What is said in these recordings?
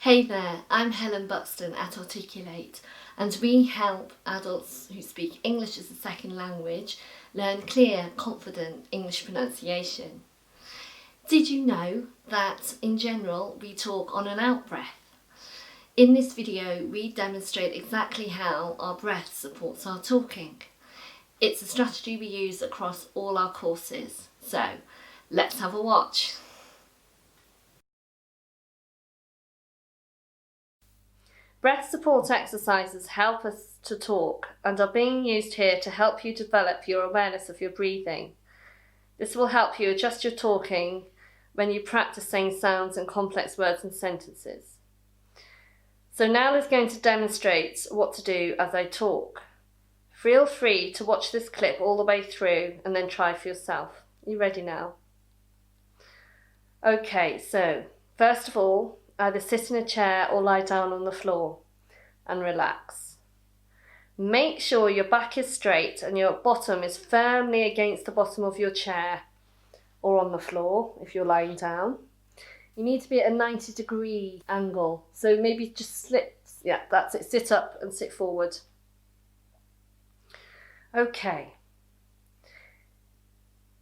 Hey there, I'm Helen Buxton at Articulate, and we help adults who speak English as a second language learn clear, confident English pronunciation. Did you know that in general we talk on an out breath? In this video we demonstrate exactly how our breath supports our talking. It's a strategy we use across all our courses, so let's have a watch. Breath support exercises help us to talk and are being used here to help you develop your awareness of your breathing. This will help you adjust your talking when you practice saying sounds and complex words and sentences. So Nell is going to demonstrate what to do as I talk. Feel free to watch this clip all the way through and then try for yourself. You ready now? Okay, so first of all, either sit in a chair or lie down on the floor and relax. Make sure your back is straight and your bottom is firmly against the bottom of your chair or on the floor if you're lying down. You need to be at a 90-degree angle, so maybe just that's it, sit up and sit forward. Okay.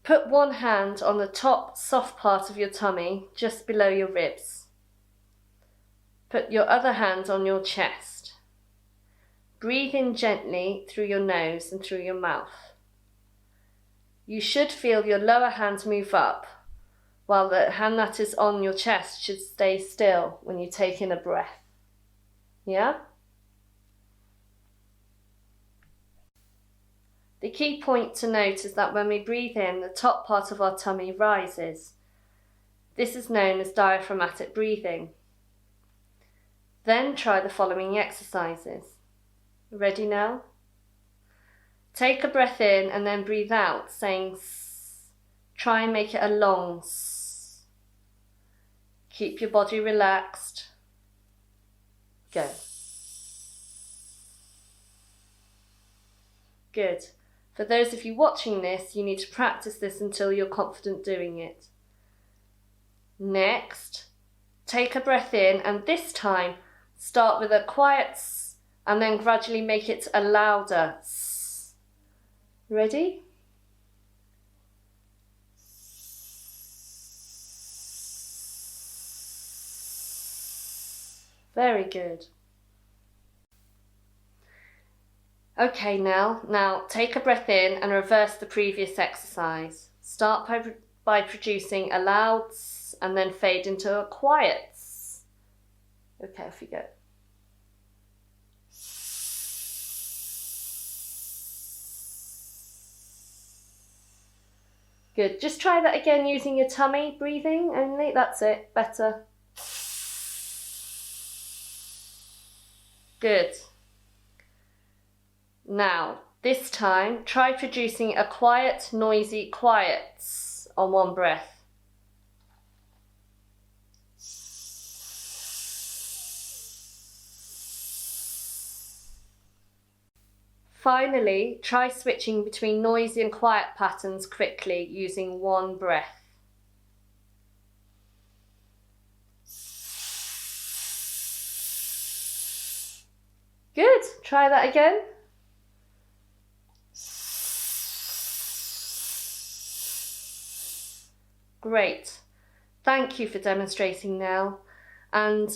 Put one hand on the top soft part of your tummy, just below your ribs. Put your other hand on your chest. Breathe in gently through your nose and through your mouth. You should feel your lower hand move up, while the hand that is on your chest should stay still when you take in a breath. Yeah? The key point to note is that when we breathe in, the top part of our tummy rises. This is known as diaphragmatic breathing. Then try the following exercises. Ready now? Take a breath in and then breathe out, saying S. Try and make it a long S. Keep your body relaxed. Go. Good. For those of you watching this, you need to practice this until you're confident doing it. Next, take a breath in and this time start with a quiet S and then gradually make it a louder S. Ready? Very good. Okay, now take a breath in and reverse the previous exercise. Start by producing a loud S and then fade into a quiet S. Okay, off you go. Good. Just try that again using your tummy breathing only. That's it. Better. Good. Now, this time, try producing a quiet, noisy quiet S on one breath. Finally, try switching between noisy and quiet patterns quickly using one breath. Good. Try that again. Great. Thank you for demonstrating now. And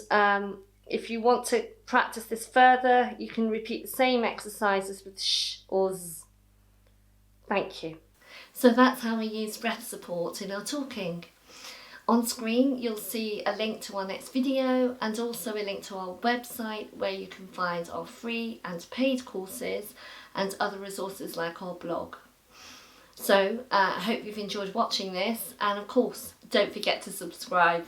if you want to practice this further, you can repeat the same exercises with sh or z. Thank you. So that's how we use breath support in our talking. On screen you'll see a link to our next video and also a link to our website where you can find our free and paid courses and other resources like our blog. So I hope you've enjoyed watching this, and of course don't forget to subscribe.